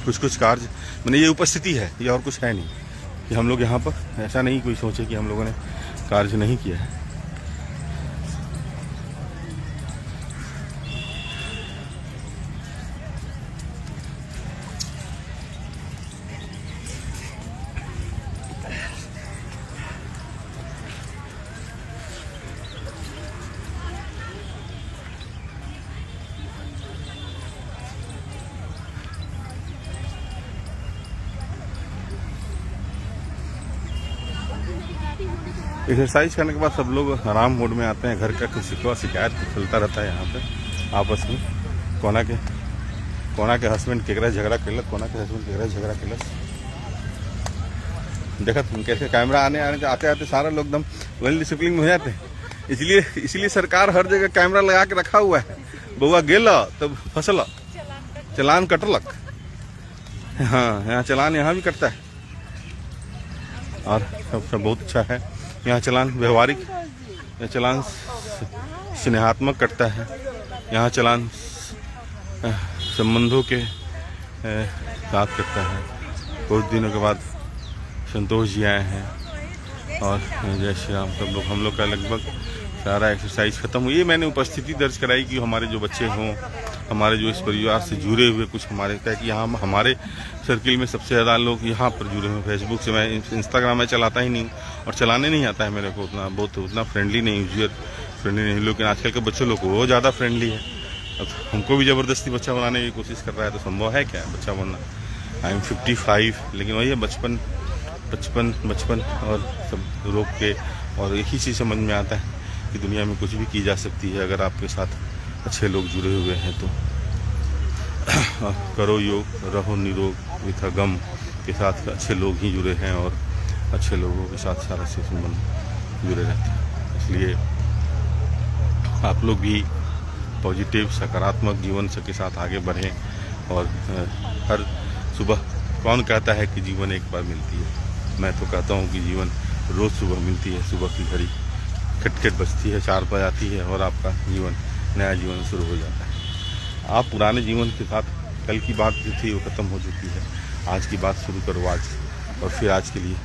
कुछ कुछ कार्य, मैंने ये उपस्थिति है, ये और कुछ है नहीं कि हम लोग यहाँ पर ऐसा नहीं कोई सोचे कि हम लोगों ने कार्य नहीं किया है। एक्सरसाइज करने के बाद सब लोग आराम मोड में आते हैं। घर का कुछ शिकवा शिकायत चलता रहता है यहाँ पे आपस में। कोना के हस्बैंड केकरा झगड़ा कैलक, कोना के हस्बैंड केकरा झगड़ा कैलक। देखा तुम कैसे कैमरा आते आते सारा लोग एकदम वेल डिसिप्लिन में हो जाते हैं। इसलिए सरकार हर जगह कैमरा लगा के रखा हुआ है। बउआ गेल तब फसल चलान कटलक। हाँ, यहाँ चलान यहाँ भी कटता है और सब बहुत अच्छा है। यहाँ चलान व्यवहारिक, चलान स्नेहात्मक कटता है। यहाँ चलान संबंधों के साथ कटता है। कुछ दिनों के बाद संतोष जी आए हैं और जय श्री राम सब लोग, हम लोग का लगभग सारा एक्सरसाइज खत्म हुई। ये मैंने उपस्थिति दर्ज कराई कि हमारे जो बच्चे हों, हमारे जो इस परिवार से जुड़े हुए कुछ हमारे, क्या कि यहाँ हमारे सर्किल में सबसे ज़्यादा लोग यहाँ पर जुड़े हुए। फेसबुक से, मैं इंस्टाग्राम में चलाता ही नहीं और चलाने नहीं आता है मेरे को उतना फ्रेंडली नहीं, यूजर फ्रेंडली नहीं। लेकिन आजकल के बच्चों लोग को वो ज़्यादा फ्रेंडली है। अब हमको भी ज़बरदस्ती बच्चा बनाने की कोशिश कर रहा है तो संभव है क्या बच्चा बनना। आई एम 55, लेकिन वही है बचपन और सब रोक के, और एक ही चीज़ समझ में आता है कि दुनिया में कुछ भी की जा सकती है अगर आपके साथ अच्छे लोग जुड़े हुए हैं तो। करो योग, रहो निरोग, विथा गम के साथ अच्छे लोग ही जुड़े हैं और अच्छे लोगों के साथ सारा से संबंध जुड़े रहते हैं। इसलिए आप लोग भी पॉजिटिव सकारात्मक जीवन के साथ आगे बढ़ें। और हर सुबह कौन कहता है कि जीवन एक बार मिलती है? मैं तो कहता हूँ कि जीवन रोज़ सुबह मिलती है। सुबह की घड़ी खटखट बजती है, 4 बज आती है और आपका जीवन, नया जीवन शुरू हो जाता है। आप पुराने जीवन के साथ कल की बात जो थी वो ख़त्म हो चुकी है। आज की बात शुरू करो आज, और फिर आज के लिए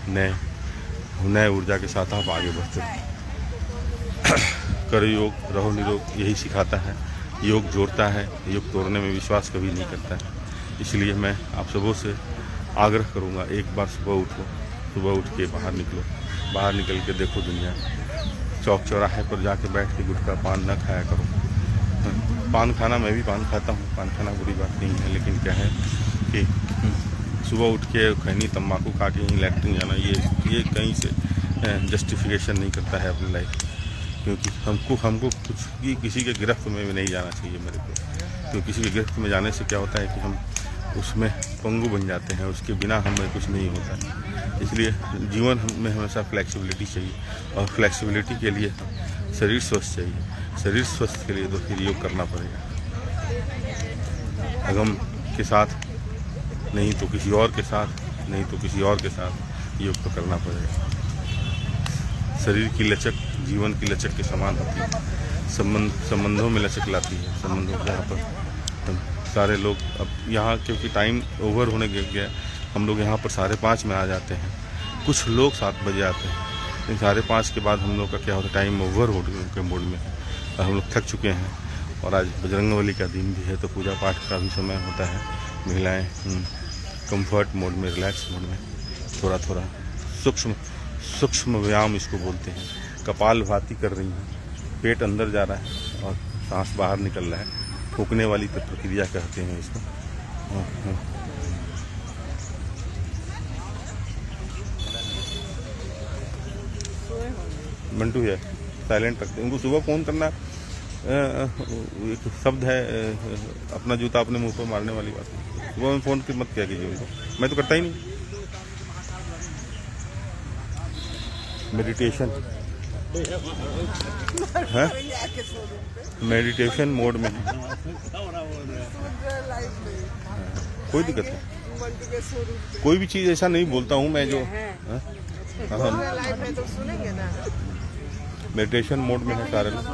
नए ऊर्जा के साथ आप आगे बढ़ते हो। करो योग, रहो निरोग, यही सिखाता है। योग जोड़ता है, योग तोड़ने में विश्वास कभी नहीं करता है। इसलिए मैं आप सबों से आग्रह करूँगा, एक बार सुबह उठो, सुबह उठ के बाहर निकलो, बाहर निकल के देखो दुनिया। चौक चौराहे पर जाके बैठ के गुटखा पान न खाया करो। पान खाना, मैं भी पान खाता हूँ, पान खाना बुरी बात नहीं है, लेकिन क्या है कि सुबह उठ के खैनी तंबाकू खा के ही लैट्रिन जाना, ये कहीं से जस्टिफिकेशन नहीं करता है अपनी लाइफ। क्योंकि हमको किसी के गिरफ्त में भी नहीं जाना चाहिए मेरे को। तो किसी के गिरफ्त में जाने से क्या होता है कि हम उसमें पंगु बन जाते हैं, उसके बिना हमें कुछ नहीं होता है। इसलिए जीवन में हमेशा फ्लेक्सिबिलिटी चाहिए, और फ्लेक्सिबिलिटी के लिए शरीर स्वस्थ चाहिए। शरीर स्वस्थ के लिए तो फिर योग करना पड़ेगा। अगम के साथ नहीं तो किसी और के साथ, नहीं तो किसी और के साथ योग तो करना पड़ेगा। शरीर की लचक जीवन की लचक के समान होती है। संबंधों में लचक लाती है। संबंधों जहाँ पर सारे लोग, अब यहाँ क्योंकि टाइम ओवर होने गया, हम लोग यहाँ पर 5:30 में आ जाते हैं। कुछ लोग 7 बजे आते हैं, लेकिन 5:30 के बाद हम लोग का क्या होता है, टाइम ओवर के मोड में है और हम लोग थक चुके हैं। और आज बजरंगबली का दिन भी है तो पूजा पाठ का भी समय होता है। महिलाएं कंफर्ट मोड में, रिलैक्स मोड में थोड़ा थोड़ा सूक्ष्म व्यायाम इसको बोलते हैं, कपालभाति कर रही हैं। पेट अंदर जा रहा है और सांस बाहर निकल रहा है, फूकने वाली तो प्रक्रिया कहते हैं इसको। मंटू है, साइलेंट रखते हैं उनको। सुबह फ़ोन करना एक शब्द है, अपना जूता अपने मुंह पर मारने वाली बात है। सुबह में फ़ोन मत किया कीजिए उनको, मैं तो करता ही नहीं। मेडिटेशन है, मेडिटेशन मोड में कोई दिक्कत है। कोई भी चीज़ ऐसा नहीं बोलता हूँ मैं जो मेडिटेशन मोड में है सारे लोग।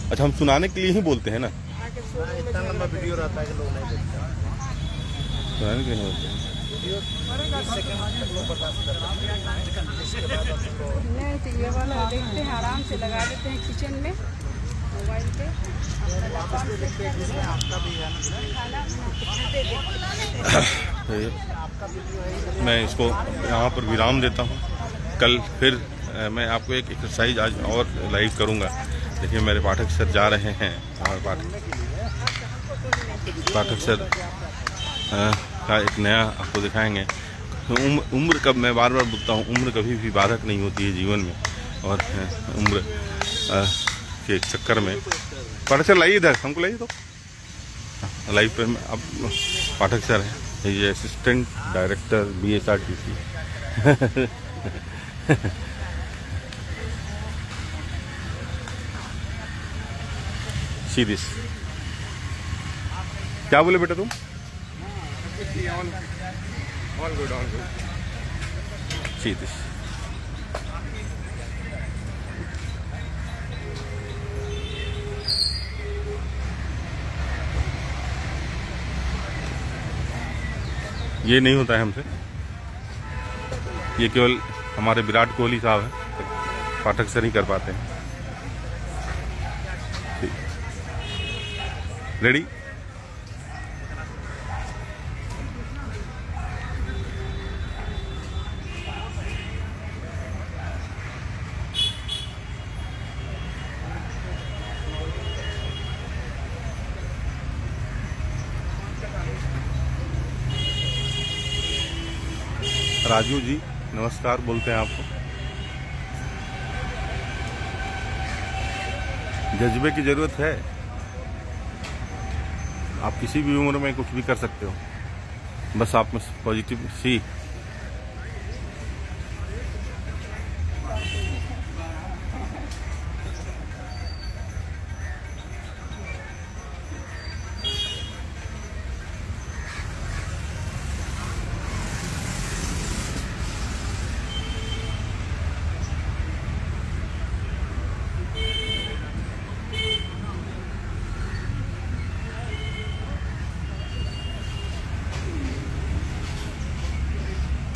अच्छा, हम सुनाने के लिए ही बोलते हैं ना। इतना लंबा वीडियो रहता है कि लोग नहीं देखते। नहीं तो ये वाला देखते हैं, आराम से लगा देते हैं किचन में मोबाइल पे। मैं इसको यहाँ पर विराम देता हूँ। कल फिर मैं आपको एक एक्सरसाइज आज और लाइव करूँगा। देखिए मेरे पाठक सर जा रहे हैं और पाठक सर का एक नया आपको दिखाएंगे। उम्र कब, मैं बार बार बोलता हूँ, उम्र कभी भी बाधक नहीं होती है जीवन में। और उम्र के चक्कर में पाठक सर लाइए इधर, हमको लाइए तो लाइव पे। अब पाठक सर हैं, ये असिस्टेंट डायरेक्टर BSRTC। सीरियस क्या बोले बेटा तुम? All good serious. ये नहीं होता है हमसे, ये केवल हमारे विराट कोहली साहब हैं, पाठक सर ही कर पाते हैं। रेडी? राजू जी नमस्कार बोलते हैं आपको। जज्बे की जरूरत है, आप किसी भी उम्र में कुछ भी कर सकते हो, बस आप में पॉजिटिव सी।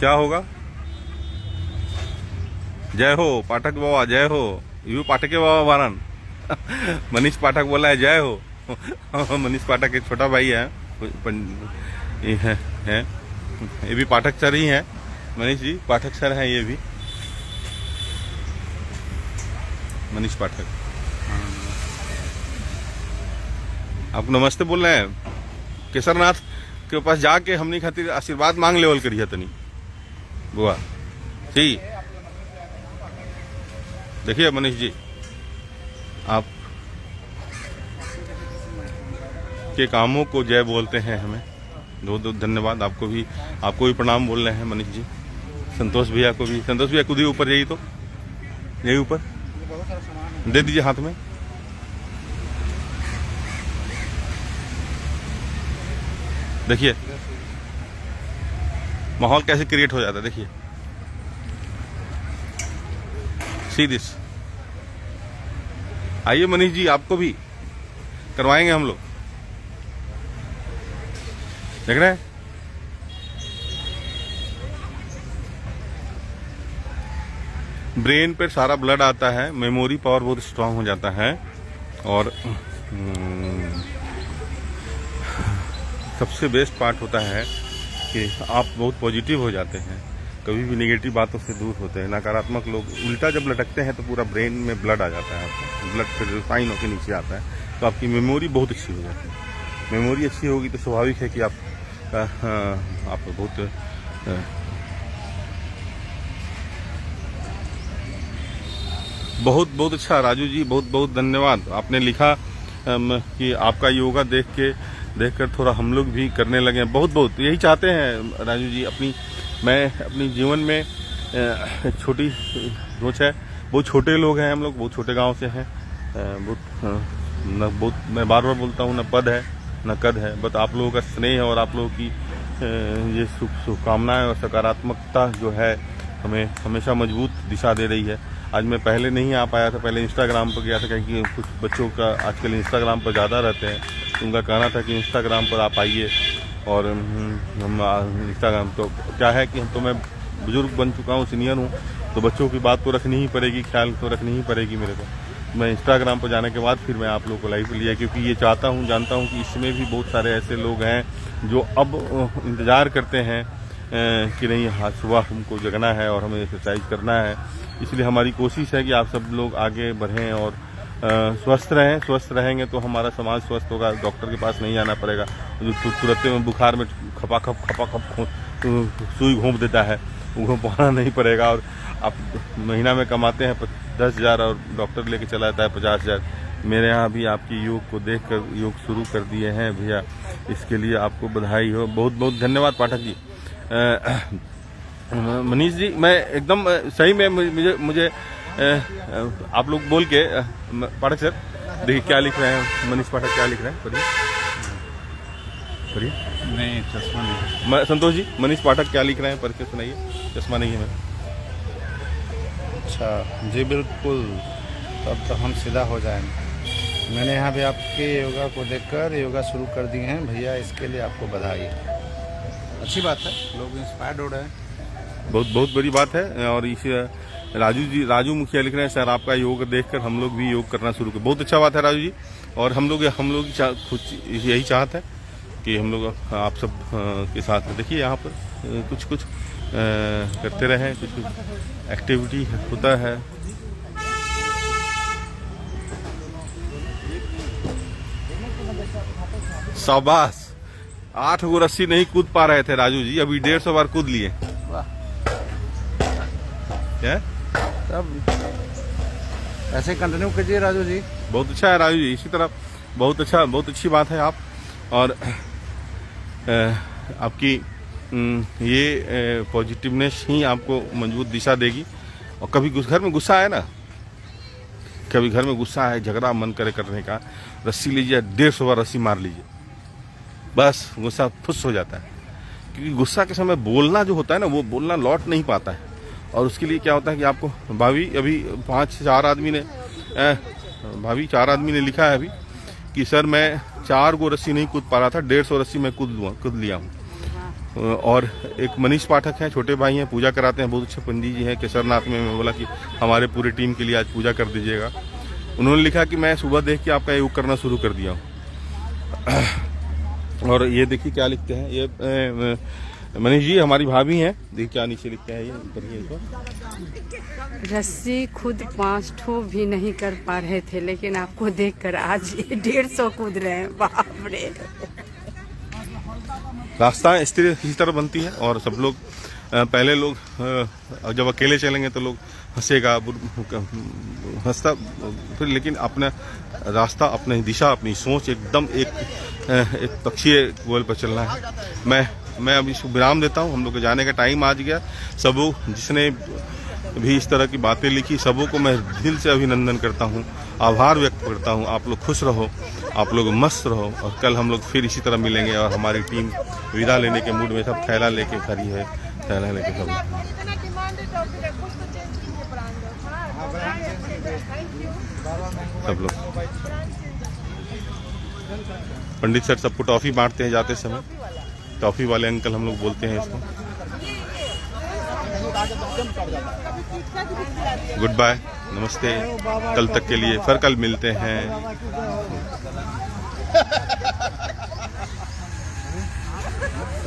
क्या होगा? जय हो पाठक बाबा, जय हो। यू पाठक के बाबा वारन। मनीष पाठक बोला है जय हो। मनीष पाठक एक छोटा भाई है, ये भी पाठक सर ही हैं। मनीष जी पाठक सर हैं, ये भी मनीष पाठक। आप नमस्ते बोल रहे हैं। केसरनाथ के पास जाके हमने खातिर आशीर्वाद मांग लेवल करिए तनी बुआ जी। देखिए मनीष जी, आप के कामों को जय बोलते हैं हमें। बहुत बहुत धन्यवाद। आपको भी प्रणाम बोल रहे हैं मनीष जी। संतोष भैया को भी। संतोष भैया खुद ही ऊपर जाइए, तो यही ऊपर दे दीजिए हाथ में। देखिए माहौल कैसे क्रिएट हो जाता है, देखिए सीरियस। आइए मनीष जी, आपको भी करवाएंगे हम लोग, देख रहे हैं। ब्रेन पे सारा ब्लड आता है, मेमोरी पावर बहुत स्ट्रांग हो जाता है, और सबसे बेस्ट पार्ट होता है कि आप बहुत पॉजिटिव हो जाते हैं, कभी भी नेगेटिव बातों से दूर होते हैं। नकारात्मक लोग उल्टा जब लटकते हैं तो पूरा ब्रेन में ब्लड आ जाता है, आपका ब्लड फिर रिफाइन होकर नीचे आता है, तो आपकी मेमोरी बहुत अच्छी हो जाती है। मेमोरी अच्छी होगी तो स्वाभाविक है कि आप बहुत बहुत अच्छा। राजू जी बहुत बहुत धन्यवाद। आपने लिखा कि आपका योगा देखकर थोड़ा हम लोग भी करने लगे हैं। बहुत बहुत यही चाहते हैं राजू जी। मैं अपनी जीवन में छोटी सोच है। बहुत छोटे लोग हैं हम लोग, बहुत छोटे गांव से हैं। मैं बार बार बोलता हूँ, न पद है न कद है, बस आप लोगों का स्नेह और आप लोगों की ये शुभकामनाएं और सकारात्मकता जो है हमें हमेशा मजबूत दिशा दे रही है। आज मैं पहले नहीं आ पाया था, पहले इंस्टाग्राम पर गया था, क्योंकि कुछ बच्चों का आजकल इंस्टाग्राम पर ज़्यादा रहते हैं, तो उनका कहना था कि इंस्टाग्राम पर आप आइए और हम इंस्टाग्राम तो क्या है कि तो मैं बुजुर्ग बन चुका हूँ, सीनियर हूँ, तो बच्चों की बात तो रखनी ही पड़ेगी, ख्याल तो रखनी ही पड़ेगी मेरे को। मैं इंस्टाग्राम पर जाने के बाद फिर मैं आप लोगों को लाइव लिया, क्योंकि ये जानता हूँ कि इसमें भी बहुत सारे ऐसे लोग हैं जो अब इंतज़ार करते हैं कि नहीं हाँ सुबह हमको जगना है और हमें एक्सरसाइज करना है। इसलिए हमारी कोशिश है कि आप सब लोग आगे बढ़ें और स्वस्थ रहें। स्वस्थ रहेंगे तो हमारा समाज स्वस्थ होगा, डॉक्टर के पास नहीं जाना पड़ेगा। जो तुरंत में बुखार में खपा सुई घोंप देता है, वो पहुँचना नहीं पड़ेगा। और आप महीना में कमाते हैं 10,000 और डॉक्टर लेके चला जाता है 50,000। मेरे यहाँ भी आपकी योग को देखकर योग शुरू कर दिए हैं भैया, इसके लिए आपको बधाई हो। बहुत बहुत धन्यवाद पाठक जी। मनीष जी, मैं एकदम सही में मुझे आप लोग बोल के पाठक सर देखिए क्या लिख रहे हैं, मनीष पाठक क्या लिख रहे हैं, पढ़िए। नहीं, चश्मा नहीं। संतोष जी, मनीष पाठक क्या लिख रहे हैं पढ़ के सुनाइए। चश्मा नहीं है मेरा। अच्छा जी, बिल्कुल, तब तो हम सीधा हो जाएंगे। मैंने यहाँ भी आपके योगा को देखकर योगा शुरू कर दिए हैं भैया, इसके लिए आपको बधाई। अच्छी बात है, लोग इंस्पायर्ड हो रहे हैं। बहुत बहुत बड़ी बात है। और इस राजू मुखिया लिख रहे हैं, सर आपका योग देखकर हम लोग भी योग करना शुरू कर। बहुत अच्छा बात है राजू जी। और हम लोग यही चाहत है कि हम लोग आप सब के साथ देखिए यहाँ पर कुछ करते रहें, कुछ एक्टिविटी होता है। शाबाश, 8 गो रस्सी नहीं कूद पा रहे थे राजू जी, अभी 150 बार कूद लिए। क्या तब ऐसे कंटिन्यू कीजिए राजू जी। बहुत अच्छा है राजू जी, इसी तरह बहुत अच्छा, बहुत अच्छी बात है आप। और आपकी ये पॉजिटिवनेस ही आपको मजबूत दिशा देगी। और कभी घर में गुस्सा है ना, कभी घर में गुस्सा है, झगड़ा मन करे करने का, रस्सी लीजिए, 150 बार रस्सी मार लीजिए, बस गुस्सा फुस हो जाता है। क्योंकि गुस्सा के समय बोलना जो होता है ना, वो बोलना लौट नहीं पाता है। और उसके लिए क्या होता है कि आपको भाभी अभी 4 आदमी ने लिखा है अभी कि सर मैं 4 गो रस्सी नहीं कूद पा रहा था, 150 रस्सी मैं कूद लिया हूँ। और एक मनीष पाठक हैं, छोटे भाई हैं, पूजा कराते हैं, बहुत अच्छे पंडित जी हैं केसरनाथ में। मैं बोला कि हमारे पूरी टीम के लिए आज पूजा कर दीजिएगा। उन्होंने लिखा कि मैं सुबह देख के आपका योग करना शुरू कर दिया हूँ। और ये देखिए क्या लिखते हैं, ये मनीष जी हमारी भाभी हैं, देखिए क्या नीचे लिखते हैं, ये रस्सी खुद 5 ठो भी नहीं कर पा रहे थे, लेकिन आपको देखकर आज 150 कूद रहे हैं। बाप रे। रास्ता इसी तरह बनती है। और सब लोग पहले लोग जब अकेले चलेंगे तो लोग हंसेगा, हंसता फिर, लेकिन अपना रास्ता, अपनी दिशा, अपनी सोच एकदम एक पक्षीय गोल पर चलना है। मैं अभी विराम देता हूँ, हम लोग के जाने का टाइम आ गया। सबों जिसने भी इस तरह की बातें लिखी, सबों को मैं दिल से अभिनंदन करता हूँ, आभार व्यक्त करता हूँ। आप लोग खुश रहो, आप लोग मस्त रहो। और कल हम लोग फिर इसी तरह मिलेंगे। और हमारी टीम विदा लेने के मूड में सब थैला लेके खड़ी है, थैला लेके सब लोग। पंडित सर सबको टॉफी बांटते हैं जाते समय, टॉफी वाले अंकल हम लोग बोलते हैं इसको। गुड बाय, नमस्ते, कल तक के लिए, फिर कल मिलते हैं।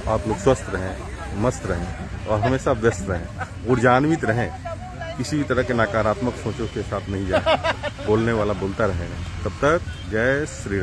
आप लोग स्वस्थ रहें, मस्त रहें और हमेशा व्यस्त रहें, ऊर्जान्वित रहें। किसी भी तरह के नकारात्मक सोचों के साथ नहीं जाए, बोलने वाला बोलता रहेगा। तब तक जय श्री राम।